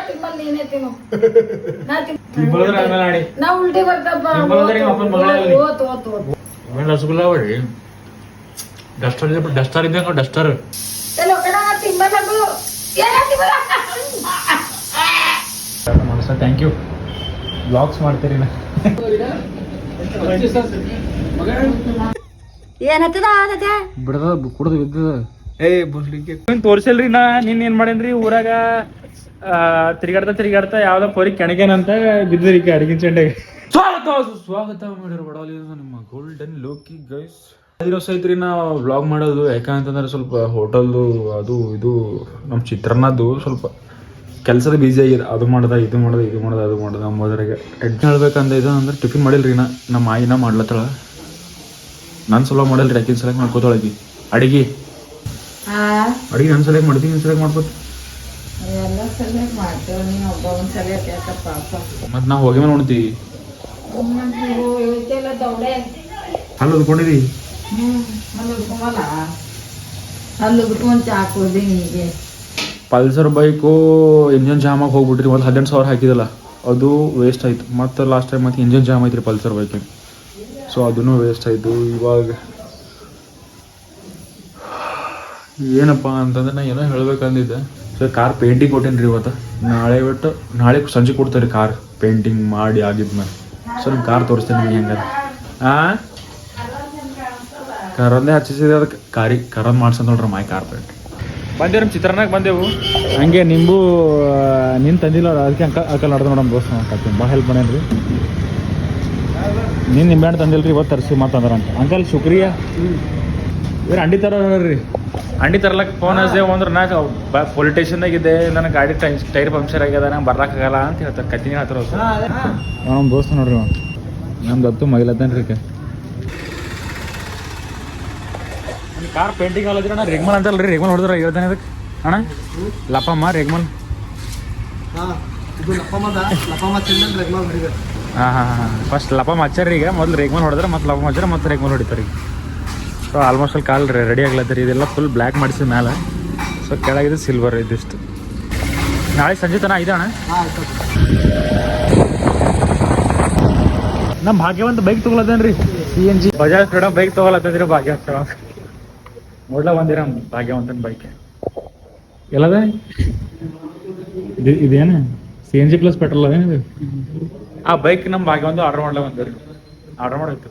ತಿಮ್ಮಲ್ಲಿ ನೀನೇ ತಿನ್ನು ಆಡಿ ನಾ ಉಲ್ಟಿ ಬರ್ತಪ್ಪ ರಸಗುಲ್ಲ ಹೊಡಿ ಡಸ್ಟರ್ ಇದ್ದಂಗ ಡಸ್ಟರ್ ಮನಸ ಥ್ಯಾಂಕ್ ಯು ಬ್ಲಾಗ್ಸ್ ಮಾಡ್ತೀರಿ ನಾ ಬಿಡದ ಕುಡ್ದು ಬಿದ್ದದ ತೋರ್ಸಲ್ರಿ ನಾ ನಿನ್ ಏನ್ ಮಾಡೇನ್ರಿ ಊರಾಗ ತಿರುಗಾಡ್ತಾ ಯಾವ್ದೋ ಪೋರಿ ಕೆಣಗೇನಂತ ಬಿದ್ದರಿ ಅಡಿಗಿನ ಚಂಡೆಗೆ ಸ್ವಾಗತ ಮಾಡಿರೋ ಬಡವಲಿ ನಿಮ್ಮ ಗೋಲ್ಡನ್ ಲೋಕಿ ಗೈಸ್ ದಿವಸ ಐತ್ರಿ ನಾ ವ್ಲಾಗ್ ಮಾಡೋದು ಯಾಕಂತಂದ್ರೆ ಸ್ವಲ್ಪ ಹೋಟೆಲ್ದು ಅದು ಇದು ನಮ್ಮ ಚಿತ್ರಾನ್ನದ್ದು ಸ್ವಲ್ಪ ಕೆಲಸದ ಬಿಸಿ ಆಗಿದೆ ಅದು ಮಾಡ್ದ ಇದು ಅಂಬೋದ್ರಾಗೆ ಎಡ್ನ ಹೇಳ್ಬೇಕಂದ ಇದು ಅಂದ್ರೆ ಟಿಫಿನ್ ಮಾಡಿಲ್ರಿ ನಮ್ಮ ಆಯಿನ ಮಾಡ್ಲತ್ತಳ ನಾನು ಸಲ ಮಾಡಲ್ರಿ ಯಾಕಿನ ಸಲಕ್ ಮಾಡ್ಕೋತಾಳಗಿ ಅಡಿಗೆ ನನ್ನ ಸಲಕ್ ಮಾಡ್ತೀನಿ ನಿನ್ ಸಲಕ್ ಮಾಡ್ಕೋತ ಮತ್ ನಾ ಹೋಗಿ ಮೇಲೆ ನೋಡ್ತೀವಿ ಅಲ್ಲಿ ಉದ್ಕೊಂಡಿರಿ ಪಲ್ಸರ್ ಬೈಕು ಇಂಜನ್ ಜಾಮಾಗಿ ಹೋಗ್ಬಿಟ್ರಿ ಒಂದು 18,000 ಹಾಕಿದಲ್ಲ ಅದು ವೇಸ್ಟ್ ಆಯ್ತು ಮತ್ತು ಲಾಸ್ಟ್ ಟೈಮ್ ಮತ್ತೆ ಇಂಜನ್ ಜಾಮ್ ಐತ್ರಿ ಪಲ್ಸರ್ ಬೈಕಿಗೆ ಸೊ ಅದೂ ವೇಸ್ಟ್ ಆಯಿತು ಇವಾಗ ಏನಪ್ಪ ಅಂತಂದ್ರೆ ನಾ ಏನೋ ಹೇಳ್ಬೇಕಂದಿದ್ದೆ ಸೊ ಕಾರ್ ಪೇಂಟಿಂಗ್ ಕೊಟ್ಟೇನಿ ರೀ ಇವತ್ತು ನಾಳೆ ಸಂಜೆ ಕೊಡ್ತಾರೆ ಕಾರ್ ಪೇಂಟಿಂಗ್ ಮಾಡಿ ಆಗಿದ್ಮೇಲೆ ಸೊ ನಿಮ್ಮ ಕಾರ್ ತೋರಿಸ್ತೇನೆ ನಿಮ್ಗೆ ಹೆಂಗಾರ ಕರಂದೇ ಹಚ್ಚಿಸಿದೆ ಅದಕ್ಕೆ ಕರಂದ್ ಮಾಡ್ಸಂತ ನೋಡ್ರಿ ಮಾಯ್ ಕಾರ್ ಪೇಂಟ್ ಬಂದೇವು ನಮ್ಮ ಚಿತ್ರಾನ್ನಾಗ ಬಂದೆವು ಹಂಗೆ ನಿಂಬು ನಿನ್ನ ತಂದಿಲ್ಲ ಅದಕ್ಕೆ ಅಂಕಲ್ ನಡೆದು ನೋಡಮ್ ದೋಸ್ತ ಮಾಡ್ತೀನಿ ಭಾಳ ಹೆಲ್ಪ್ ಮಾಡೇನ್ರಿ ನೀನು ನಿಂಬೆಹಣ್ಣು ತಂದಿಲ್ರಿ ಇವತ್ತು ತರಿಸಿ ಮಾತಂದ್ರ ಅಂತ ಅಂಕಲ್ ಶುಕ್ರಿಯ ಇವ್ರು ಅಂಡಿ ತರೋರಿ ಅಂಡಿ ತರ್ಲಕ್ಕೆ ಫೋನ್ ಹಚ್ದೆ ಅಂದ್ರೆ ನಾ ಪೊಲೀಸ್ ಸ್ಟೇಷನ್ದಾಗ ಇದ್ದೆ ನನ್ನ ಗಾಡಿ ಟೈರ್ ಪಂಕ್ಚರ್ ಆಗ್ಯದ ನಂಗೆ ಬರ್ಲಾಕಾಗಲ್ಲ ಅಂತ ಹೇಳ್ತಾರೆ ಕತ್ತಿನ ಹೇಳ್ತಾರೆ ನಮ್ಮ ದೋಸ್ತ ನೋಡ್ರಿ ನಮ್ದು ಹತ್ತು ಮಗಿಲತ್ತೇನ್ರಿ ಕಾರ್ ಪೇಂಟಿಂಗ್ ಅಲ್ಲದ್ರಿ ಅಣ್ಣ ರೆಗ್ಮಲ್ ಅಂತಲ್ರಿ ರೆಗ್ಮಲ್ ಹೊಡೆದ್ರ ಹೇಳ್ತಾನೆ ಅದಕ್ಕೆ ಅಣ್ಣ ಲಪಮ್ಮ ರೆಗ್ಮಲ್ ಹಾಂ ಫಸ್ಟ್ ಲಪಮ್ಮ ಹಚ್ಚಾರ ಈಗ ಮೊದಲು ರೆಗ್ಮಲ್ ಹೊಡೆದ್ರೆ ಮತ್ತೆ ಲಪಮ್ಮ ಹಚ್ಚಾರ ಮತ್ತೆ ರೆಗ್ಮಲ್ ಹೊಡಿತಾರೆ ಈಗ ಸೊ ಆಲ್ಮೋಸ್ಟ್ ಅಲ್ಲಿ ಕಾಲ್ ರೆಡಿ ಆಗ್ಲತ್ತರಿ ಇದೆಲ್ಲ ಫುಲ್ ಬ್ಲ್ಯಾಕ್ ಮಾಡಿಸಿದ ಮೇಲೆ ಸೊ ಕೆಳಗಿದೆ ಸಿಲ್ವರ್ ಇದಿಷ್ಟು ನಾಳೆ ಸಂಜೆ ತನಕ ಇದೆ ಅಣ್ಣ ನಮ್ಮ ಭಾಗ್ಯವಂತ ಬೈಕ್ ತೊಗೊಳತ್ತೇನ್ರಿ CNG ಬಜಾಜ್ ಫ್ರೀಡಮ್ ಬೈಕ್ ತೊಗೊಳತ್ತದ್ರಿ ಭಾಗ್ಯವಂತ ನೋಡ್ಲಾ ಬಂದಿರ ಭಾಗ್ಯವಂತನ ಬೈಕ್ ಎಲ್ಲದ ಇದೇನು CNG ಪ್ಲಸ್ ಪೆಟ್ರೋಲ್ ಅದೇನಿದೆ ಆ ಬೈಕ್ ನಮ್ಮ ಭಾಗ್ಯವಂತ ಆರ್ಡರ್ ಮಾಡ್ಲಾ ಬಂದಿರಿ ಆರ್ಡರ್ ಮಾಡೈತಿ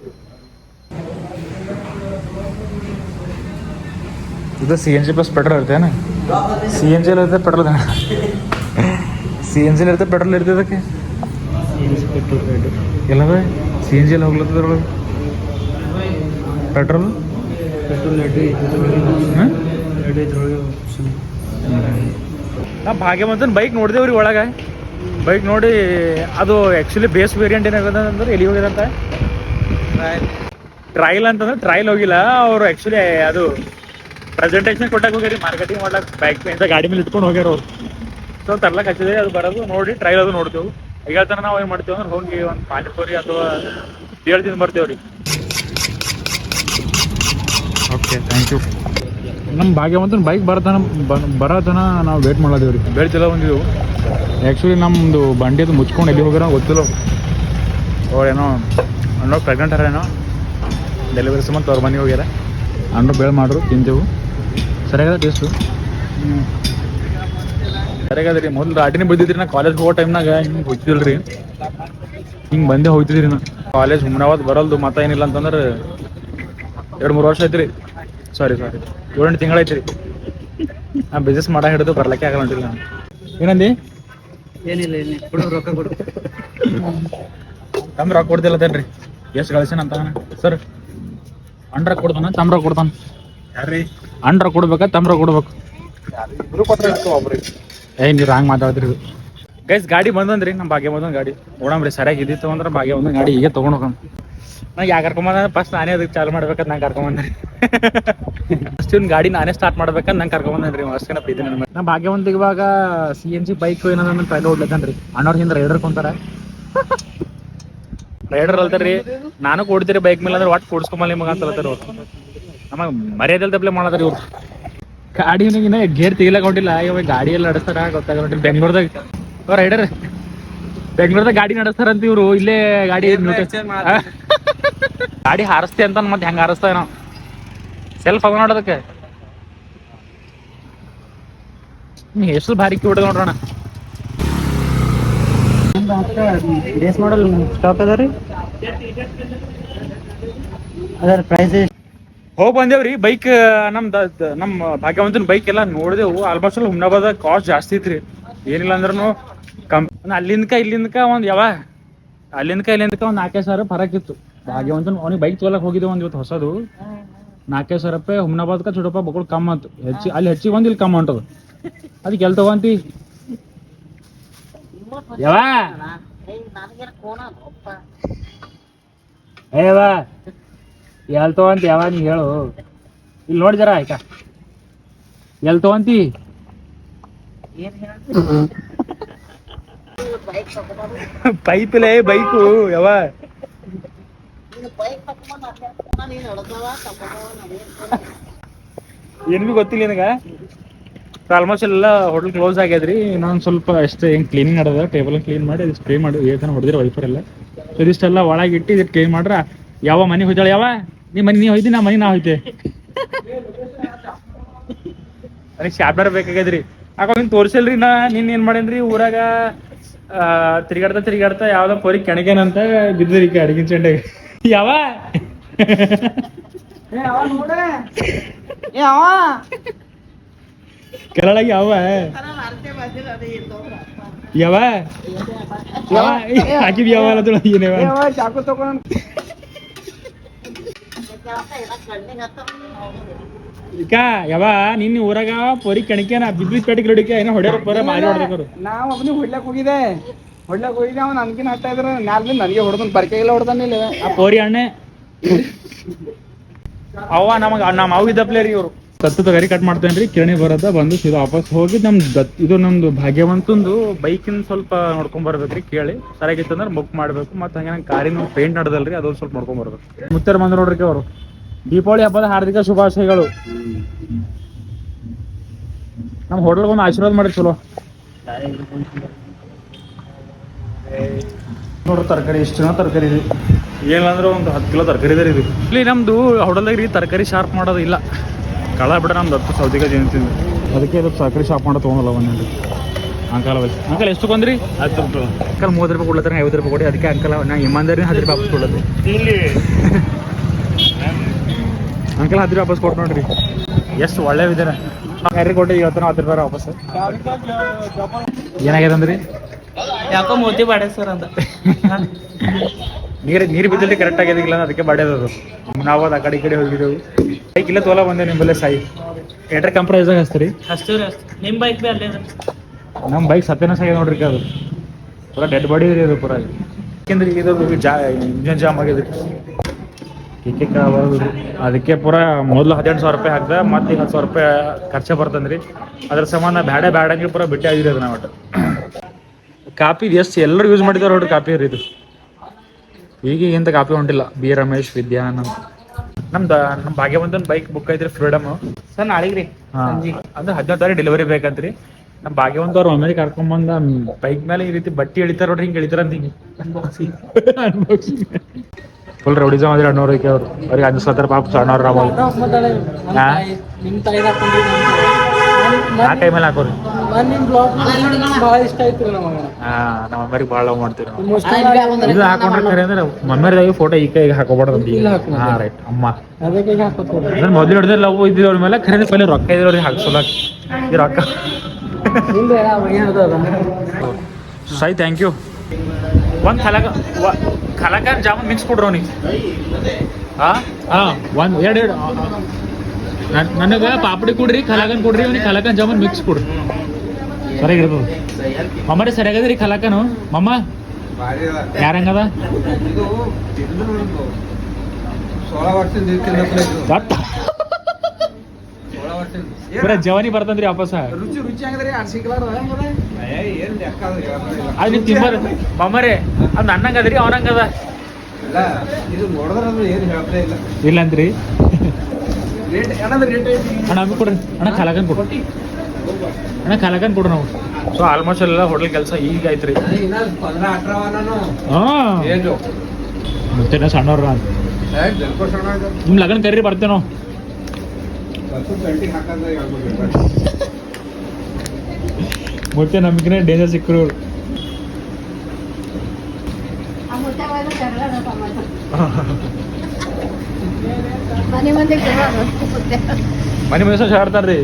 ಇದು CNG ಪ್ಲಸ್ ಪೆಟ್ರೋಲ್ ಇರ್ತೇನೆ CNG ಇರುತ್ತೆ ಪೆಟ್ರೋಲ್ CNG ಇರುತ್ತೆ ಪೆಟ್ರೋಲ್ ಇರ್ತದೆ ಅದಕ್ಕೆ ಎಲ್ಲದ CNG ಎಲ್ಲ ಹೋಗ್ಲತ್ತದ್ರೊಳಗೆ ಪೆಟ್ರೋಲ್ ನಾ ಭಾಗ್ಯವಂತನ ಬೈಕ್ ನೋಡಿದೇವ್ರಿ ಒಳಗೆ ಬೈಕ್ ನೋಡಿ ಅದು ಆ್ಯಕ್ಚುಲಿ ಬೇಸ್ ವೇರಿಯಂಟ್ ಏನಾಗದ ಅಂದ್ರೆ ಎಲ್ಲಿ ಹೋಗ್ಯದಂತ ಟ್ರಯಲ್ ಅಂತಂದ್ರೆ ಟ್ರಯಲ್ ಹೋಗಿಲ್ಲ ಅವರು ಆ್ಯಕ್ಚುಲಿ ಅದು ಪ್ರೆಸೆಂಟೇಷನ್ ಕೊಟ್ಟಾಗ ಹೋಗ್ಯಾರಿ ಮಾರ್ಕೆಟಿಂಗ್ ಮಾಡ್ಲಾಕ ಬೈಕ್ ಅಂತ ಗಾಡಿ ಮೇಲೆ ಇಟ್ಕೊಂಡು ಹೋಗ್ಯಾರ ಅವ್ರು ಸೊ ತರ್ಲಕ್ಕೆ ಹಚ್ಚಿದೆ ಅದು ಬರೋದು ನೋಡಿ ಟ್ರಯಲ್ ಅದು ನೋಡ್ತೇವೆ ಈಗ ಹೇಳ್ತಾನೆ ನಾವು ಏನು ಮಾಡ್ತೀವಿ ಅಂದ್ರೆ ಹೋಗಿ ಒಂದು ಪಾನಿಪುರಿ ಅಥವಾ ಬೇಳೆ ತಿಂದು ಬರ್ತೇವ್ರಿ ಓಕೆ ಥ್ಯಾಂಕ್ ಯು ನಮ್ಮ ಭಾಗ್ಯವಂತನ ಬೈಕ್ ಬರತನ ನಾವು ವೇಟ್ ಮಾಡದೇವ್ರಿ ಬೇಳ್ತಿಲ್ಲ ಬಂದಿದ್ದೆವು ಆ್ಯಕ್ಚುಲಿ ನಮ್ಮದು ಬಂಡಿದು ಮುಚ್ಕೊಂಡು ಎಲ್ಲಿ ಹೋಗ್ಯಾರ ಗೊತ್ತಿಲ್ಲ ಏನೋ ಅಣ್ಣೋ ಪ್ರೆಗ್ನೆಂಟ್ ಅರೇನೋ ಡೆಲಿವರಿ ಸಂಬಂಧ ಅವ್ರ ಮನೆಗೆ ಹೋಗ್ಯಾರ ಅಣ್ಣ ಬೇಳೆ ಮಾಡ್ರು ತಿಂತೇವು ಸರಿಯಾಗದ ಟೇಸ್ಟು ಸರಿಯಾಗದ ರೀ ಮೊದಲು ರಾಟಿನೇ ಬಿದ್ದಿದ್ರಿ ನಾ ಕಾಲೇಜ್ಗೆ ಹೋಗೋ ಟೈಮ್ನಾಗ ಹಿಂಗೆ ಹೋಗ್ತಿದ್ದಿಲ್ಲ ರೀ ಹಿಂಗೆ ಬಂದೇ ಹೋಗ್ತಿದ್ರಿ ನಾ ಕಾಲೇಜ್ ಹುಮ್ನಾವತ್ ಬರಲ್ದು ಮತ್ತ ಏನಿಲ್ಲ ಅಂತಂದ್ರೆ 2-3 ವರ್ಷ ಐತ್ರಿ ಸಾರಿ 7-8 ತಿಂಗಳು ಐತ್ರಿ ನಾ ಬಿಸ್ನೆಸ್ ಮಾಡೋ ಹಿಡಿದು ಬರ್ಲಿಕ್ಕೆ ಆಗಲ್ಲ ಅಂಟಿಲ್ಲ ನಾನು ಏನಂದಿ ಏನಿಲ್ಲ ರೊಕ್ಕ ಕೊಡು ತಮ್ಮ ರೊಕ್ಕ ಕೊಡ್ತಿಲ್ಲತೇನ್ರಿ ಎಷ್ಟು ಗಳಿಸಿನ ಅಂತ ಸರ್ ಅಂಡ್ರ ಕೊಡ್ತಾನ ತಮ್ರ ಕೊಡ್ತಾನ ಯಾರೀ ಅಂಡ್ರ ಕೊಡ್ಬೇಕಾ ತಮ್ರ ಕೊಡ್ಬೇಕು ಇಬ್ರು ಕೊಟ್ರೆ ಒಬ್ರಿಗೆ ನೀವು ಹಂಗೆ ಮಾತಾಡ್ತೀರಿ ಗೈಸ್ ಗಾಡಿ ಬಂದಂದ್ರಿ ನಮ್ಮ ಭಾಗ್ಯ ಬಂದೊಂದು ಗಾಡಿ ನೋಡಮ್ರಿ ಸರಿಯಾಗಿ ಇದ್ದಿತ್ತು ಅಂದ್ರೆ ಭಾಗ್ಯ ಬಂದ ಗಾಡಿ ಹೀಗೆ ತೊಗೊಂಡು ಹೋಗಮ್ ನಂಗೆ ಯಾಕೆ ಕರ್ಕೊಂಬಂದ್ರೆ ಫಸ್ಟ್ ನಾನೇ ಅದಕ್ಕೆ ಚಾಲು ಮಾಡ್ಬೇಕಂತ ನಂಗೆ ಕರ್ಕೊಂಬಂದ್ರಿ ಫಸ್ಟ್ ಇವ್ನ ಗಾಡಿ ನಾನೇ ಸ್ಟಾರ್ಟ್ ಮಾಡ್ಬೇಕಂತ ನಂಗೆ ಕರ್ಕೊಂಬಂದ್ರಿ ಅಷ್ಟೇನ ಪ್ರೀತಿ ನಮ್ಮ ಭಾಗ್ಯವಂತ ಇವಾಗ CNG ಬೈಕ್ ಏನಾದ್ರು ಟ್ರೈಲ್ ಹೊಡ್ಲತ್ತನ್ರಿ ಅಣ್ಣವ್ರ ಹಿಂದೆ ರೈಡರ್ ಕೊಂತಾರ ರೈಡರ್ ಅಲ್ತಾರ್ರಿ ನಾನು ಕೊಡ್ತೀರಿ ಬೈಕ್ ಮೇಲೆ ಅಂದ್ರೆ ಒಟ್ಟು ಕೊಡ್ಸ್ಕೊಂಬಲ್ಲಿ ನಿಮಗೆ ಅಂತ ಹೇಳ್ತಾರೆ ಅವ್ರು ನಮಗೆ ಮರ್ಯಾದೆಲ್ ತಪ್ಪಲೆ ಮಾಡತ್ತಾರ ಇವ್ರು ಗಾಡಿನ ಗೇರ್ ತೆಗಿಲಕ್ಕೆ ಹೊಂಟಿಲ್ಲ ಇವಾಗ ಗಾಡಿ ಎಲ್ಲ ನಡೆಸ್ತಾರ ಗೊತ್ತಾಗ ಬೆಂಗ್ಳೂರ್ದಾಗ ರೈಡರ್ ಬೆಂಗಳೂರದ ಗಾಡಿ ನಡೆಸ್ತಾರಂತ ಇವ್ರು ಇಲ್ಲೇ ಗಾಡಿ ಗಾಡಿ ಹಾರಿಸ್ತೆ ಅಂತ ಮತ್ತೆ ಹೆಂಗ ಹಾರಿಸ್ತಾವ ನಾವು ಸೆಲ್ಫ್ ಅದ ನೋಡೋದಕ್ಕೆ ಎಷ್ಟು ಭಾರಿ ಕ್ಯೂಟ್ ನೋಡ್ರೋಣ ಬೇಸ್ ಮಾಡಲ್ ಸ್ಟಾಕ್ ಅದ ರೀ ಅದರ ಪ್ರೈಸ್ ಹೋಗಿ ಬಂದೇವ್ರಿ ಬೈಕ್ ನಮ್ಮ ಭಾಗ್ಯವಂತನ ಬೈಕ್ ಎಲ್ಲ ನೋಡಿದೆವು ಆಲ್ಮೋಸ್ಟ್ ಅಲ್ಲಿ ಹುಮ್ನಾಬಾದ ಕಾಸ್ಟ್ ಜಾಸ್ತಿ ಐತ್ರಿ ಏನಿಲ್ಲ ಅಂದ್ರೂ ಅಲ್ಲಿಂದಕ ಇಲ್ಲಿಂದಕ ಒಂದ್ ಅಲ್ಲಿಂದಕ ಒಂದ್ 4,000 ಫರಕ್ ಇತ್ತು ಭಾಗ್ಯವಂತನ ಅವ್ನಿಗೆ ಬೈಕ್ ತೊಗೊಳಕ್ ಹೋಗಿದ್ದೆ ಒಂದ್ ಇವತ್ತು ಹೊಸದು 4,000 ರೂಪಾಯಿ ಹುಮ್ನಾಬಾದ್ಕ ಚೂಡಪ್ಪ ಬಗಳು ಕಮ್ಮ ಆಯ್ತು ಅಲ್ಲಿ ಹೆಚ್ಚಿಗೆ ಒಂದ್ ಇಲ್ಲಿ ಕಮ್ಮ ಹೊಂಟದು ಅದಕ್ಕೆ ಎಲ್ಲಿ ತಗೊಂತಿ ಯಾವ ಎಲ್ ತಗೊಂತಿ ಯಾವ ನೀ ಹೇಳು ಇಲ್ಲಿ ನೋಡಿ ಜರ ಆಯ್ತಾ ಎಲ್ ತಗೊಂತಿ ಪೈಪಿಲೆ ಬೈಕು ಯಾವ ಏನ್ ಬಿ ಗೊತ್ತಿಲ್ಲ ನಿನಗ ಆಲ್ಮೋಸ್ಟ್ ಎಲ್ಲ ಹೋಟೆಲ್ ಕ್ಲೋಸ್ ಆಗ್ಯದ್ರಿ ಇನ್ನೊಂದು ಸ್ವಲ್ಪ ಅಷ್ಟೇ ಹೆಂಗ್ ಕ್ಲೀನಿಂಗ್ ನಡೆದ ಟೇಬಲ್ ಕ್ಲೀನ್ ಮಾಡಿ ಅದು ಸ್ಪ್ರೇ ಮಾಡಿ ಏಕನ ಹೊಡೆದಿರೋ ವೈಫರ್ ಎಲ್ಲ ಸೊ ಇದಿಷ್ಟೆಲ್ಲ ಒಳಗಿಟ್ಟು ಇದಕ್ಕೆ ಕ್ಲೀನ್ ಮಾಡ್ರ ಯಾವ ಮನೆ ಹೋಯ್ತಾಳೆ ಯಾವ ನೀ ಮನೆ ನೀ ಹೋಯ್ತಿ ನಾ ಮನೆ ನಾ ಹೋಯ್ತೆ ನನಗೆ ಶಾಪ್ನರ್ ಬೇಕಾಗ್ಯದ್ರಿ ಆಗ ನಿನ್ ತೋರ್ಸಿಲ್ರಿ ನಾ ನಿನ್ ಏನ್ ಮಾಡೇನ್ರಿ ಊರಾಗ ತಿರುಗಾಡ್ತಾ ಯಾವ್ದೋ ಪೊರಿ ಕೆಣಗೇನಂತ ಬಿದ್ದ್ರಿ ಅಡಿಗಿನ ಚಂಡೆಗೆ ಯಾವ ಕನ್ನಡಾಗಿ ಯಾವ ಹಾಕಿದ್ ಯಾವ ಚಾಕು ತಗೊಂಡ್ ಈಗ ಯಾವ ನಿನ್ನ ಊರಾಗ ಪೊರಿ ಕಣಿಕೆನ ಬಿದ್ದ ಪೇಟಿಗೆ ಹೊಡಿಕೆ ಏನೋ ಹೊಡ್ಯಾರ ಪರ ಮಾರಿ ಹೊಡ್ದೇವ್ರು ನಾವ್ ಅವನಿಗೆ ಹೊಡ್ಲಕ್ ಹೋಗಿದ್ದೆ ಅವ್ನು ನನ್ಗಿನ ಹಟ್ಟ ಇದ್ರ ಮ್ಯಾಲ ನನಗೆ ಹೊಡೆದನ್ ಬರ್ಕೆ ಇಲ್ಲ ಹೊಡೆದನಿಲ್ಲ ಆ ಪೋರಿ ಅಣ್ಣೆ ಅವ ನಮ್ಮ ಅವ್ ಇದ್ದಪ್ಲೇ ರೀ ಇವ್ರು ತತ್ತದ ಗರಿ ಕಟ್ ಮಾಡ್ತೇನ್ರಿ ಕಿರಣಿ ಬರೋದ ಬಂದು ಸೀದಾ ವಾಪಸ್ ಹೋಗಿ ಇದು ನಮ್ದು ಭಾಗ್ಯವಂತಂದು ಬೈಕಿನ ಸ್ವಲ್ಪ ನೋಡ್ಕೊಂಡ್ ಬರ್ಬೇಕ್ರಿ ಕೇಳಿ ಸರಿಯಾಗಿತ್ತಂದ್ರೆ ಬುಕ್ ಮಾಡ್ಬೇಕು ಮತ್ತೆ ಹಂಗೆ ಕಾರಿನ ಪೇಂಟ್ ನಡೆದಲ್ರಿ ಅದೊಂದು ಸ್ವಲ್ಪ ನೋಡ್ಕೊಂಡ್ ಬರ್ಬೇಕು ಮುತ್ತರ ಬಂದ್ ನೋಡ್ರಿ ಅವರು ದೀಪಾವಳಿ ಹಬ್ಬದ ಹಾರ್ದಿಕ ಶುಭಾಶಯಗಳು ನಮ್ ಹೋಟೆಲ್ಗೆ ಒಂದು ಆಶೀರ್ವಾದ ಮಾಡಿ ಚಲೋ ನೋಡ್ರಿ ತರಕಾರಿ ಎಷ್ಟು ತರಕಾರಿ ಇದೆ ಏನಂದ್ರೆ ಒಂದು 10 ಕಿಲೋ ತರಕಾರಿ ಇದೆ ಇದು ಇಲ್ಲಿ ನಮ್ದು ಹೋಟೆಲ್ದಾಗ ರೀ ತರಕಾರಿ ಶಾರ್ಪ್ ಮಾಡೋದು ಇಲ್ಲ ಕಳ ಬಿಡ್ರೆ ನಮ್ದು 10 ಸೌದಿಗೆ ಜನಿಂತಿದ್ವಿ ಅದಕ್ಕೆ ಅದು ತರಕಾರಿ ಶಾಪ್ ಮಾಡೋ ತೊಗೊಂಡಲ್ಲ ಒಂದೇನು ಅಂಕಲ್ ಎಷ್ಟು ಬಂದ್ರಿ 10 ರೂಪಾಯಿ ಅಂಕಲ್ 30 ರೂಪಾಯಿ ಕೊಡ್ಲತ್ತಾರ 50 ರೂಪಾಯಿ ಕೊಡಿ ಅದಕ್ಕೆ ಅಂಕಲ್ ನಾ ಇಮಾನ್ದಾರಿ 10 ರೂಪಾಯಿ ವಾಪಸ್ ಕೊಡೋದು ಅಂಕಲ್ 10 ರೂಪಾಯಿ ವಾಪಸ್ ಕೊಟ್ಟು ನೋಡ್ರಿ ಎಷ್ಟು ಒಳ್ಳೆವಿದ್ದಾರೆ ಕರ್ರಿ ಕೊಟ್ಟು ಇವತ್ತು 10 ರೂಪಾಯಿ ವಾಪಸ್ ಏನಾಗ್ಯದ ಅಂದ್ರಿ ಯಾಕೋ ಮೋತಿ ಬಾಡೆ ಸರ್ ಅಂತ ನೀರು ಬಿದ್ದಲ್ಲಿ ಕರೆಕ್ಟ್ ಆಗಿದಿಲ್ಲ ಅದಕ್ಕೆ ಬಾಡ್ಯದದು ನಾವು ಅದು ಆ ಕಡೆ ಹೋಗಿದ್ದೆವು ಬೈಕ್ ಇಲ್ಲ ತೋಲ ಬಂದೆ ನಿಮ್ಮಲ್ಲೇ ಸಾಯಿ ಎಟ್ರ ಕಂಪ್ರೈಸಾಗ ಹಚ್ತೀರಿ ನಿಮ್ ಬೈಕ್ ಬಿ ಅಲ್ಲೇ ನಮ್ಮ ಬೈಕ್ ಸತ್ಯನಾಶ ಆಗಿದೆ ನೋಡ್ರಿ ಅದು ಪೂರ ಡೆಡ್ ಬಾಡಿ ಇದೆ ಅದು ಪೂರ ಯಾಕೆಂದ್ರೆ ಇದು ಇಂಜನ್ ಜಾಮ್ ಆಗಿದೆ ಅದಕ್ಕೆ ಪೂರ ಮೊದಲು 18,000 ರೂಪಾಯಿ ಹಾಕ್ದ ಮತ್ತೆ 10,000 ರೂಪಾಯಿ ಖರ್ಚೆ ಬರ್ತಂದ್ರಿ ಅದ್ರ ಸಂಬಂಧ ಬ್ಯಾಡ ಅಂದ್ರೆ ಪೂರ ಬಿಟ್ಟೆ ಆಗಿರಿ ಅದು ನಾವು ಕಾಪಿ ಎಷ್ಟು ಎಲ್ಲರೂ ಯೂಸ್ ಮಾಡಿದಾರೆ ನೋಡ್ರಿ ಕಾಪಿ ರೀ ಇದು ಈಗ ಇಂಥ ಕಾಪಿ ಹೊಂಟಿಲ್ಲ ಬಿ ರಮೇಶ್ ವಿದ್ಯಾ ನಮ್ಮ ಭಾಗ್ಯವಂತನ ಬೈಕ್ ಬುಕ್ ಐತ್ರಿ ಫ್ರೀಡಮ್ ಸರ್ ನಾಳೆಗೆ ರೀ ಅಂದ್ರೆ 16 ತಾರೀಕು ಡೆಲಿವರಿ ಬೇಕಂತ್ರಿ ನಮ್ಮ ಭಾಗ್ಯವಂತ ಅವ್ರು ಒಮ್ಮೆಲೆ ಕರ್ಕೊಂಬಂದ ಬೈಕ್ ಮೇಲೆ ಈ ರೀತಿ ಬಟ್ಟಿ ಎಳಿತಾರ ನೋಡ್ರಿ ಹಿಂಗೆ ಎಳಿತಾರ ಅಂತ ಹಿಂಗೆ ಫುಲ್ ರೌಡಿಸಮ್ ಆದ್ರೆ ಅಣ್ಣವ್ರಿಗೆ ಅವ್ರಿಗೆ ಅನ್ಸ್ಲತ್ತಾರ ಪಾಪ ಸಣ್ಣವ್ರ ಆ ಟೈಮಲ್ಲಿ ಹಾಕೋರಿ ಭಾಳ ಇಷ್ಟ ಆಯ್ತು ನಮಗೆ ನಮ್ಮ ಅಮ್ಮರಿಗೆ ಭಾಳ ಲವ್ ಮಾಡ್ತೀವಿ ನಾವು ಇದು ಹಾಕೊಂಡ್ರೆ ಖರೆ ಅಂದ್ರೆ ಮಮ್ಮಿಯರ್ದಾಗಿ ಫೋಟೋ ಈಗ ಹಾಕೋಬಾರ್ದು ಹಾ ರೈಟ್ ಅಮ್ಮ ಅಂದ್ರೆ ಮೊದ್ಲು ಹಿಡಿದ್ರೆ ಲವ್ ಇದ್ದಿವ್ರ ಮೇಲೆ ಖರೆ ಪहिले ರೊಕ್ಕ ಇದ್ರವ್ರಿಗೆ ಹಾಕ್ಸೋಲಕ್ ಈ ರೊಕ್ಕ ಸಾಯಿ ಥ್ಯಾಂಕ್ ಯು ಒಂದು ಕಲಾಕಂಡ್ ಜಾಮೂನ್ ಮಿಕ್ಸ್ ಕೊಡ್ರು ಅವ್ನಿಗೆ ಒಂದು ಎರಡು ನನಗೆ ಪಾಪಡಿ ಕೊಡ್ರಿ ಕಲಾಕನ್ ಕೊಡ್ರಿ ಅವ್ನಿಗೆ ಕಲಾಕನ್ ಜಾಮೂನ್ ಮಿಕ್ಸ್ ಕೊಡ್ರಿ ಸರಿಯಾಗಿರ್ತದ ಮಮ್ಮರಿ ಸರಿಯಾಗದ್ರಿ ಕಲಾಕನು ಮಮ್ಮ ಯಾರಂಗದ ಪೂರ ಜವಾನಿ ಬರ್ತಂದ್ರಿ ವಾಪಸ್ ರುಚಿ ಆಗದ್ರಿ ಅದು ನೀವು ತಿಂಬಾರ ಮಮ್ಮರೇ ಅದು ನನ್ನಂಗದ್ರಿ ಅವನಂಗದ ಇಲ್ಲ ಅಂದ್ರಿ ಅಣ್ಣ ಕೊಡ್ರಿ ಅಣ್ಣ ಕಲಾಕನ್ ಕೊಡ್ರಿ ಅಣ್ಣ ಕಲಾಕನ್ ಕೊಡ್ರಿ ನಾವು ಸೊ ಆಲ್ಮೋಸ್ಟ್ ಎಲ್ಲ ಹೋಟೆಲ್ ಕೆಲಸ ಈಗ ಐತ್ರಿ. ಹಾಂ ಮತ್ತೆ ಸಣ್ಣವ್ರ ನಿಮ್ಮ ಲಗ್ನ ಕರೀರಿ ಬರ್ತೇನೋ. ಮತ್ತೆ ನಮಗಿನ ಡೇಂಜರ್ ಸಿಕ್ಕರು. ಮನೆ ಮನೆ ಮನುಷ್ಯ ಶಾಡ್ತಾರ್ರಿ.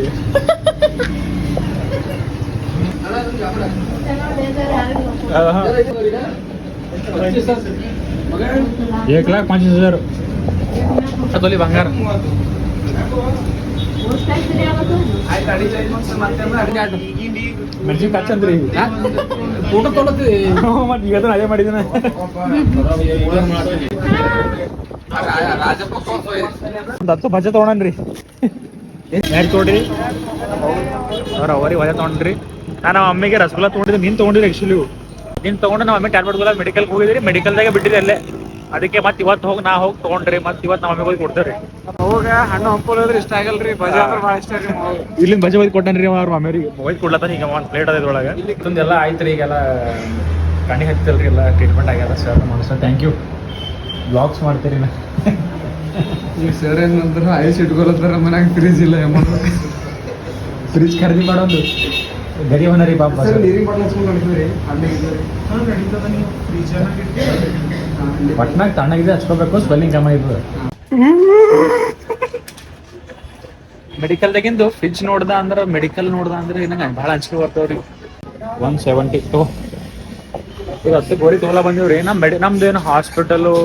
एक लाख 25,000 तोली भंगार. ಮೆಣಸಿನ ಕಚ್ಚಂದ್ರಿ ಊಟ ತೊಗೊಳತ್ತೀವಿ ಮತ್ತೆ ಈಗ ಅದೇ ಮಾಡಿದ್ದೀನಿ. ಒಂದು 10 ಭಜ ತೊಗೊಂಡ್ರಿ. ಯಾರು ತೊಗೊಂಡ್ರಿ? ಅವ್ರಿಗೆ ಭಜ ತೊಗೊಂಡ್ರಿ. ನಾನು ನಮ್ಮ ಅಮ್ಮಿಗೆ ರಸಗುಲ್ಲ ತೊಗೊಂಡಿದ್ದೆ. ನೀನು ತೊಗೊಂಡಿರಿ ಆ್ಯಕ್ಚುಲಿ. ನೀನು ತೊಗೊಂಡು ನಮ್ಮ ಅಮ್ಮಿ ಟ್ಯಾಬ್ಲೆಟ್ಗೆಲ್ಲ ಮೆಡಿಕಲ್ಗೆ ಹೋಗಿದ್ರಿ. ಮೆಡಿಕಲ್ದಾಗೆ ಬಿಟ್ಟಿದೆ ಅಲ್ಲೇ. ಅದಕ್ಕೆ ಮತ್ತೆ ಇವತ್ತು ಹೋಗಿ ತೊಗೊಂಡ್ರಿ. ಮತ್ತೆ ಇವತ್ತು ನಮ್ಮ ಅಮ್ಮಿಗೆ ಹೋಗಿ ಕೊಡ್ತೇವೆ ರೀ. ಹೋಗ ಹಣ್ಣು ಹಂಪೋದ್ರೆ ಇಷ್ಟ ಆಗಲ್ರಿ. ಬಜೆ ಅಂದ್ರೆ ಭಾಳ ಇಷ್ಟ ರೀ. ಇಲ್ಲಿಂದ ಬಜೆ ಒಯ್ದು ಕೊಟ್ಟನ್ರಿ ಅವ್ರ ಮಮ್ಮಿಯವ್ರಿಗೆ. ಒಯ್ದು ಕೊಡ್ಲತ್ತಾನ ಈಗ ಒಂದು ಪ್ಲೇಟ್ ಅದ ಇದ್ರೊಳಗೆ. ಇಲ್ಲಿಂದೆಲ್ಲ ಆಯ್ತು ರೀ. ಈಗೆಲ್ಲ ಕಣ್ಣಿಗೆ ಹತ್ತಲ್ರಿ. ಎಲ್ಲ ಟ್ರೀಟ್ಮೆಂಟ್ ಆಗ್ಯದ sir. Sir thank you. Blogs ಮಾಡ್ತೀರಿ ನಾ. ಈಗ ಸರ್ ಏನಂದ್ರೆ ಐಸ್ ಇಟ್ಕೊಳತ್ತಾರ ಮನ್ಯಾಗ ಫ್ರಿಜ್ ಇಲ್ಲ. ಫ್ರಿಜ್ ಖರೀದಿ ಮಾಡೋದು ಗರಿ ಹೋನ ರೀ ಪಾಪ. ನೀರಿನ ಬಾಟ್ಲ್ ಹಚ್ಕೊಂಡು ನಡೀತದ್ರಿ. ಪಟ್ನಾಗ ತಣ್ಣಗಿದೆ ಹಚ್ಕೋಬೇಕು. ಸ್ವೆಲ್ಲಿಂಗ್ ಕಮ್ಮಿ ಆಯ್ತದ. ಮೆಡಿಕಲ್ದಾಗಿಂದು ಫ್ರಿಜ್ ನೋಡ್ದ ಅಂದ್ರೆ ಮೆಡಿಕಲ್ ನೋಡ್ದ ಅಂದ್ರೆ ನಂಗೆ ಭಾಳ ಹಂಚಿಕೆ ಬರ್ತಾವ್ರಿ. 170 ಈಗ 10 ಗೋರಿ ತೊಗೊಳ ಬಂದಿವ್ರಿ. ನಮ್ದು ಏನು ಹಾಸ್ಪಿಟಲು.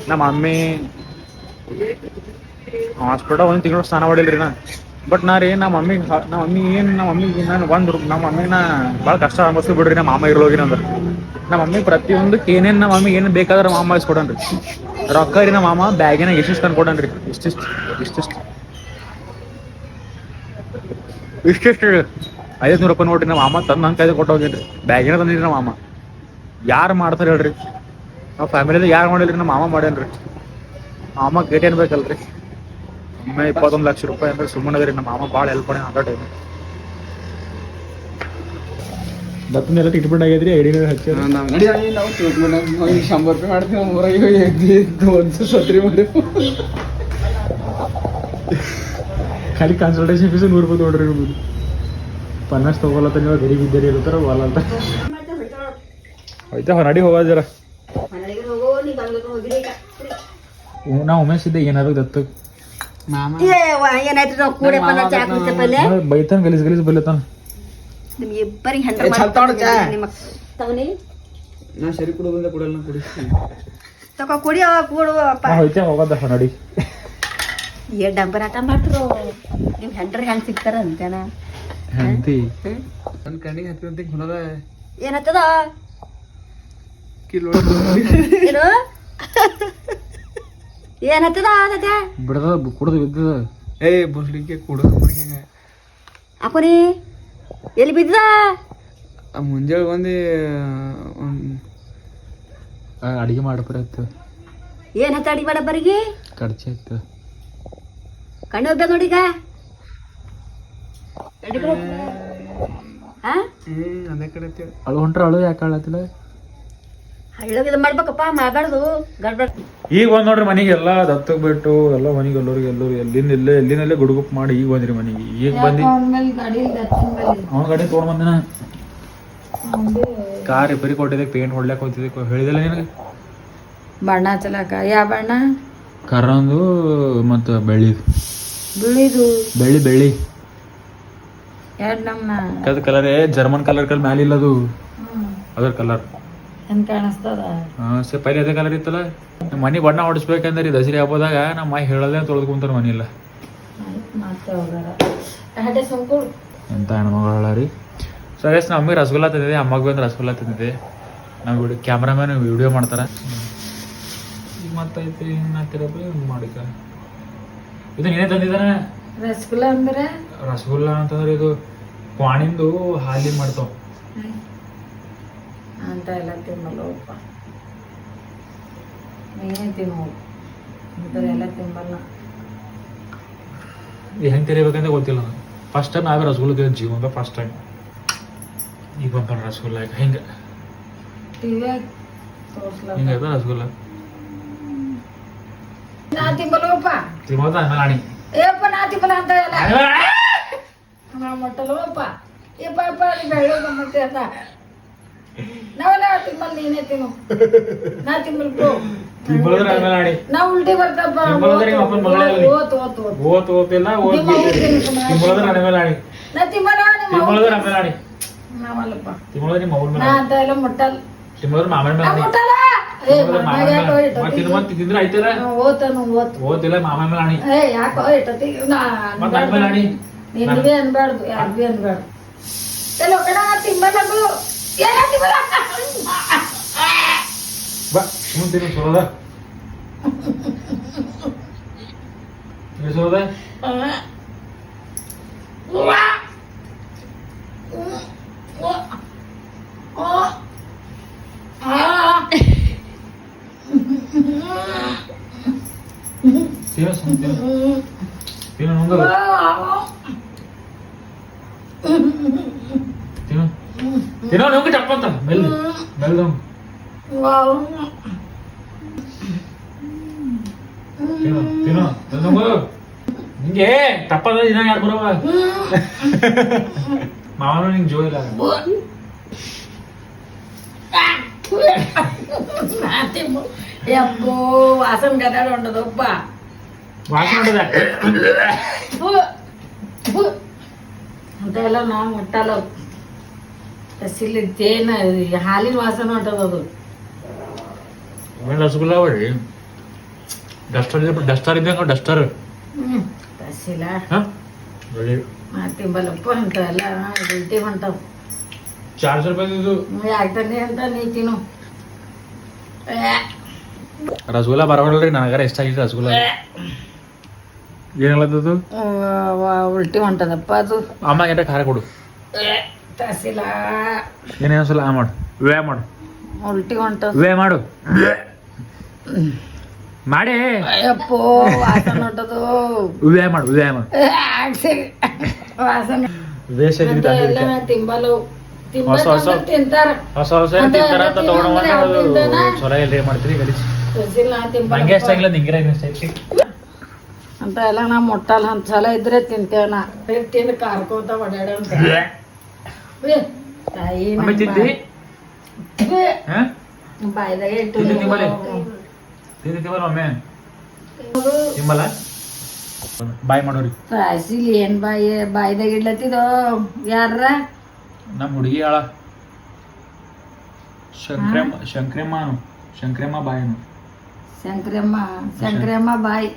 ನಮ್ಮ ಮಮ್ಮಿ ಹಾಸ್ಪಿಟಲ್ ಒಂದು ತಿಂಗಳು ಸ್ನಾನ ಮಾಡಿಲ್ರಿ ನಾ. ಬಟ್ ನಾ ರೀ ನಮ್ಮ ಮಮ್ಮಿಗೆ ನಾನು ನಮ್ಮ ಮಮ್ಮಿನ ಭಾಳ ಕಷ್ಟ ಅನ್ಬಸ್ತು ಬಿಡ್ರಿ. ನಮ್ಮ ಮಾಮ ಇರೋಗಿನ ಅಂದ್ರೆ ನಮ್ಮ ಮಮ್ಮಿಗೆ ಪ್ರತಿಯೊಂದಕ್ಕೆ ಏನೇನು ನಮ್ಮ ಮಮ್ಮಿಗೆ ಏನು ಬೇಕಾದ್ರೆ ಮಾಮ ಇಸ್ಕೊಡನ್ರಿ. ರೊಕ್ಕ ರೀ ನಮ್ಮ ಮಾಮ ಬ್ಯಾಗಿನಾಗ ಎಷ್ಟಿಷ್ಟು ತಂದ್ಕೊಡನ್ರಿ. ಇಷ್ಟಿಷ್ಟು 500 ರೂಪಾಯಿ ನೋಡ್ರಿ. ನಮ್ಮ ಮಾಮ ತಂದು ನನ್ನ ಕೈದು ಕೊಟ್ಟು ಹೋಗಿದ್ರಿ. ಬ್ಯಾಗಿನ ತಂದಿದ್ರಿ ನಮ್ಮ ಮಾಮ. ಯಾರು ಮಾಡ್ತಾರೆ ಹೇಳ್ರಿ? ನಾವು ಫ್ಯಾಮಿಲಿದಾಗ ಯಾರು ಮಾಡಿಲ್ರಿ? ನಮ್ಮ ಮಾಮ ಮಾಡ್ಯಾನ್ರಿ. ಮಾಮ ಗೇಟ್ ಏನು ಬೇಕಲ್ರಿ? ಒಮ್ಮೆ 21 ಲಕ್ಷ ರೂಪಾಯಿ ಅಂದ್ರೆ ಸುಮ್ಮನೆ ರೀ. ನಮ್ಮ ಮಾಮ ಭಾಳ ಹೆಲ್ಪ್ ಮಾಡಿ ಅಂತ ಟೈಮ್. ದತ್ತನೆಲ್ಲ ಟ್ರೀಟ್ಮೆಂಟ್ ಆಗೈತ್ರಿ. ಐಡಿನ ಹಚ್ಚಿ ನಾವು ಟ್ರೀಟ್ಮೆಂಟ್ 100 ರೂಪಾಯಿ ಮಾಡ್ತೀವಿ. 150 ಸತ್ರಿ ಮಾಡಿ ಖಾಲಿ ಕನ್ಸಲ್ಟೇಷನ್ ಫೀಸ್ 100 ರೂಪಾಯಿ ನೋಡ್ರಿ. 50 ತೊಗೊಳತ್ತ. ನೀವು ಗರೀಬ್ ಇದ್ದೀರಿ ಇರ್ತಾರ ಹೊಲ ಅಂತ ಹೋಯ್ತಾ ಹೊರಡಿ ಹೋಗೋದು ಜರ. ನಾವು ಉಮೇಶ್ ಇದ್ದೆ ಏನಾದ್ರು ದತ್ತು ಬೈತಾನ ಗಲೀಜ್ ಬೈಲತ್ತಾನ. ನಾ ಸರಿ ಕುಡು ಬಂದ ಕುಡಲ್ಲ ಕುಡಿಸ್ತೀನಿ. ಹೋಯ್ತಾ ಹೋಗೋದ ಹೊರಡಿ. ಡಂಬರ್ ಆಟ ಮಾಡ್ರು. ನಿಮ್ ಹೆಂಡ್ರ ಹೆಂಗ್ ಸಿಗ್ತಾರ ಅಂತೇನ? ಹೆಂಡತಿ ನನ್ನ ಕಣ್ಣಿಗೆ ಹತ್ತಿರಂತ ಹೊಲದ ಏನತ್ತದ? ಕಿಲೋ ಏನು ಏನತ್ತದ? ಬಿಡದ ಕುಡ್ದು ಬಿದ್ದದ. ಬುಸ್ಲಿಕ್ಕೆ ಕುಡೋದು ಮನೆಗೆ ಅಪ್ಪನಿ ಎಲ್ಲಿ ಬಿದ್ದದ? ಮುಂಜಾನೆ ಬಂದು ಅಡಿಗೆ ಮಾಡಬರತ್ತ. ಏನ್ ಹತ್ತ ಅಡಿಗೆ ಮಾಡ ಬರಿಗೆ ಕಡ್ಚಿ ಆಯ್ತು. ಕಣ್ಣು ಹೋಗ್ಬೇಕ ನೋಡೀಗ. ಅದೇ ಕಡೆ ಅಳು ಹೊಂಟ್ರ. ಅಳು ಯಾಕೆ ಅಳತ್ತಿಲ್ಲ? ಹಳ್ಳೋಗ ಇದು ಮಾಡ್ಬೇಕಪ್ಪ. ಮಾಡಬಾರ್ದು ಗಡ್ಬಡ್. ಈಗ ಬಂದ್ ನೋಡ್ರಿ ಮನೆಗೆ ಎಲ್ಲ ದತ್ತಕ್ ಬಿಟ್ಟು ಎಲ್ಲ ಮನೆಗೆ ಎಲ್ಲರೂ ಎಲ್ಲಿನಲ್ಲೇ ಗುಡುಗುಪ್ ಮಾಡಿ ಈಗ ಬಂದ್ರಿ ಮನೆಗೆ. ಈಗ ಬಂದಿ ಅವ್ನ ಗಾಡಿ ತೊಗೊಂಡ್ ಬಂದಿನ. ಕಾರ್ ರಿಪೇರಿ ಕೊಟ್ಟಿದ್ದೆ. ಪೇಂಟ್ ಹೊಡ್ಲಾಕ್ ಹೋಗ್ತಿದ್ದೆ. ಹೇಳಿದಿಲ್ಲ ನಿನಗೆ? ಬಣ್ಣ ಹಚ್ಚಲಾಕ ಯಾವ ಬಣ್ಣ? ಕರಂದು ಮತ್ತು ಬೆಳ್ಳಿದು. ಬೆಳ್ಳಿ ಎರಡು ನಮ್ನ ಅದು ಕಲರ್ ಜರ್ಮನ್ ಕಲರ್ ಮ್ಯಾಲ ಇಲ್ಲ ಅದು. ಅದ್ರ ಕಲರ್ ಹೆಂಗ್ ಕಾಣಿಸ್ತದ? ಸರ್ ಪೈಲೆ ಅದೇ ಕಲರ್ ಇತ್ತಲ್ಲ. ಮನೆ ಬಣ್ಣ ಹೊಡಿಸ್ಬೇಕಂದ್ರೆ ದಸರಿ ಹಬ್ಬದಾಗ ನಮ್ಮ ಮಾಯಿ ಹೇಳೋದೇ ತೊಳೆದ್ಕೊಂತಾರೆ ಮನೆ ಇಲ್ಲ. ಎಂತ ಹೆಣ್ಮಗಳು ಹೇಳಾರಿ. ಸೊ ಎಸ್ ನಮಗೆ ರಸಗುಲ್ಲ ತಂದಿದೆ. ಅಮ್ಮಗೆ ಬಂದು ರಸಗುಲ್ಲ ತಂದಿದೆ. ನಾವು ಕ್ಯಾಮ್ರಾಮ್ಯಾನ್ ವಿಡಿಯೋ ಮಾಡ್ತಾರೆ. ಮತ್ತೈತಿ ಮಾಡಿಕ ಇದು ಏನೇ ತಂದಿದ್ದಾನೆ? ರಸಗುಲ್ಲ ಅಂದ್ರೆ ರಸಗುಲ್ಲ ಅಂತಂದ್ರೆ ಇದು ಕ್ವಾಣಿಂದು ಹಾಲಿ ಮಾಡ್ತಾವ ಅಂತ ಎಲ್ಲ ತಿನ್ನಲ್ಲಪ್ಪ. ನೀನೇ ತಿನ್ನು. ಇಂಥದ್ದೆಲ್ಲ ತಿನ್ನಲ್ಲ. ಹೆಂಗೆ ತೆರಿಬೇಕಂತ ಗೊತ್ತಿಲ್ಲ ನನಗೆ. ಫಸ್ಟ್ ಟೈಮ್ ನಾವೇ ರಸಗುಲ್ಲ ತಿಂದ ಜೀವನದ ಫಸ್ಟ್ ಟೈಮ್. ಈಗ ಬಂಪರ್ ರಸಗುಲ್ಲ ಹಿಂಗೆ ಟಿವಿಯಾಗ ತೋರ್ಸ್ಲ ಹಿಂಗೆ ಅದ ರಸಗುಲ್ಲ ನಾ ತಿಂಬಲ್ವಪ್ಪ ತಿಮ್ಮೋದ ಆಮೇಲೆ ಆಣಿ ಏಪ್ಪ ನಾ ತಿಂಬಲ್ಲ ಅಂತ ಎಲ್ಲ ನಾ ಮೊಟ್ಟಲ್ವಪ್ಪ ಏಪ್ಪ ಅಪ್ಪ ಅಲ್ಲಿ ಬೆಳ್ಳ ಮತ್ತೆ ಅದ ನಾವೆಲ್ಲ ತಿಂಬಲ್ ನೀನೇ ತಿನ್ನು ನಾ ತಿಂಬಲ್ಕು ತಿಮ್ಮೋದ್ರ ಆಮೇಲೆ ಆಣಿ ನಾ ಉಲ್ಟಿ ಬರ್ತಪ್ಪ ತಿಂಬಲ್ದ್ರ ನಿಮ್ಮ ಅಪ್ಪನ ಮಗಳೇ ಅಲ್ಲ ಓತ್ ಓತ್ ಓತ್ ಓತ್ ಓತಿಲ್ಲ ಓದ್ ತಿಮ್ಮೋದ್ರ ಆಮೇಲೆ ಆಣಿ ನಾ ತಿಂಬಲ್ಲ ತಿಮ್ಮೋದ್ರ ಆಮೇಲೆ ಆಣಿ ನಾವಲ್ಲಪ್ಪ ತಿಮ್ಮೋದ್ರ ನಿಮ್ಮ ಅವ್ರ ನಾ ಮೇಲೆ ಅಂತ ಎಲ್ಲ ಮುಟ್ಟಲ್ ತಿಮ್ಮೋದ್ರ ಮಾಮನ ಮೇಲೆ ನಾ ಆಣಿ ಮುಟ್ಟಲ್ಲ ಏ ಮತ್ತೆ ತಿಂದ್ರೆ ಆಯ್ತಲ್ಲ ಓತನು ಓತ್ ಓದಿಲ್ಲ ಮಾಮನ ಮೇಲೆ ಆಣಿ ಏ ಯಾಕೋ ಇಟ್ಟತಿ ನಾ ಮತ್ತೆ ನನ್ನ ಮೇಲೆ ಆಣಿ ನಿನ್ಗೆ ಅನ್ಬಾರ್ದು ಯಾರು ಭೀ ಅನ್ಬಾರ್ದು ಎಲ್ಲೋ ಕಡ ತಿಂಬಲ್ಲದು ಏನ ತಿಂಬಲ್ಲ ಬಾ ಮುಂದಿನ ಸೋದ ಸೋದ ತಿನ್ನ ತಿನ್ನ ತಿನ್ನ ನುಂಗ ತಿನ್ನು ತಿನ್ನೋ ನುಂಗ ಚಪ್ಪಂತ ಮೆಲ್ಲ ಮೆಲ್ಲ ತಿನ್ನು ತಿನ್ನು ನುಂಗು ನಿಂಗೆ ತಪ್ಪದ ದಿನ ಯಾರು ಬರವ ಮಾವನು ನಿಂಗೆ ಜೋ ಇಲ್ಲ ಯಪ್ಪೋ ವಾಸನ್ ಗದಾಡ ಉಂಟದಪ್ಪ ವಾಸನೆ ಅಂತ ಎಲ್ಲ ನಾವು ಮುಟ್ಟಲ್ಲ ಹಸಿಲಿ ತೇನ ಹಾಲಿನ ವಾಸನೆ ಹೊಂಟದ ಅದು ರಸಗುಲ್ಲ ಹೊಡಿ ಡಸ್ಟರ್ ಇದ್ದಂಗ ಡಸ್ಟರ್ ಹಸಿಲ ಹಾಂ ಒಳ್ಳೆ ತಿಂಬಲ್ಲಪ್ಪ ಅಂತ ಎಲ್ಲ ಉಲ್ಟಿ ಹೊಂಟವು 400 ರೂಪಾಯಿ ಇದು ಯಾಕ್ತಾನೆ ಅಂತ ನೀ ತಿನ್ನು ರಸಗುಲ್ಲ ಬರವಲ್ರಿ ನನಗಾರ ಇಷ್ಟ ಆಗಿತ್ತು ರಸಗುಲ್ಲ ಏನಾಗ್ಲತ್ತದು ಉಲ್ಟಿ ಹೊಂಟದಪ್ಪ ಅದು ಅಮ್ಮ ಏನಾರ ಖಾರ ಕೊಡು ಹಸಿಲ ಏನೇನು ಸಲ ಮಾಡು ವೇ ಮಾಡು ಉಲ್ಟಿ ಹೊಂಟದ ವೇ ಮಾಡು ಮಾಡಿ ಅಯ್ಯಪ್ಪೋ ವಾಸನೆ ಹೊಂಟದು ವೇ ಮಾಡು ವೇ ಮಾಡು ವಾಸನೆ ವೇಷ ಎಲ್ಲ ತಿಂಬಲು ಹೊಸ ಹೊಸ ತಿಂತಾರ ಹೊಸ ಹೊಸ ತಿಂತಾರ ಅಂತ ತಗೊಂಡು ಚೊಲ ಎಲ್ರಿ ಮಾಡ್ತೀರಿ ಗಲೀಜ್ ನಂಗೆ ಇಷ್ಟ ಆಗಿಲ್ಲ ನಿಂಗೆ ಇಷ್ಟ ಐತಿ ಅಂತ ಎಲ್ಲ ನಾ ಮುಟ್ಟಲ್ಲ ಅಂತ ಸಲ ಇದ್ರೆ ತಿಂತೇವ ನಾ ತಿಂದು ಕಾರ್ಕೋತ ಓಡಾಡ ತಾಯಿ ಒಮ್ಮೆ ತಿಂದಿ ಹಾಂ ಬಾಯ್ದಾಗ ಇಟ್ಟು ತಿಂದಿಲ್ಲ ಒಮ್ಮೆ ತಿಮ್ಮಲ್ಲ ಬಾಯ್ ಮಾಡೋರಿ ರಾಸಿಲಿ ಏನ್ ಬಾಯ್ದಾಗ ಇಡ್ಲತ್ತಿದೋ ಯಾರ ನಮ್ಮ ಹುಡುಗಿ ಆಳ ಶಂಕ್ರಮ್ಮ ಬಾಯನು ಶಂಕ್ರಮ್ಮ ಬಾಯಿ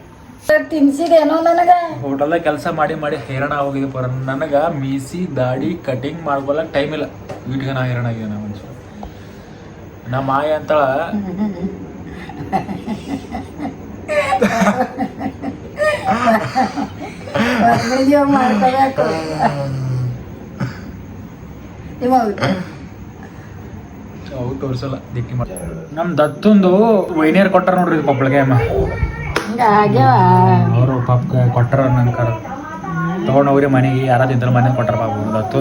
ತಿನ್ಸಿದೇನೋ ನನಗ ಹೋಟೆಲ್ದಾಗ ಕೆಲಸ ಮಾಡಿ ಮಾಡಿ ಹೈರಾಣ ಹೋಗಿದೆ ಪರ ನನಗ ಮೀಸಿ ದಾಡಿ ಕಟಿಂಗ್ ಮಾಡ್ಕೊಳಕ್ ಟೈಮ್ ಇಲ್ಲ ವೀಟಿಗೆ ನಾ ಹೈರಾಣ ಆಗಿದೆ ನಾ ಮನುಷ್ಯ ನಮ್ಮ ಮಾಯ ಅಂತಳ ಮಾಡ್ಕೋಬೇಕು ಅವು ತೋರಿಸಲ್ಲ ದಿಕ್ಕಿ ಮಾಡಿ ನಮ್ಮ ದತ್ತೊಂದು ವೈನಿಯರ್ ಕೊಟ್ಟಾರ ನೋಡ್ರಿ ಇದು ಪಪ್ಪಳಿಗೆ ಅಮ್ಮ ಅವರು ಪಾಪ ಕೊಟ್ಟಾರ ನನ್ನ ಕರ ತಗೊಂಡೋಗ್ರಿ ಮನೆಗೆ ಯಾರ ತಿಂತಾರೆ ಮನೆ ಕೊಟ್ಟಾರ ಪಾಪ ದತ್ತು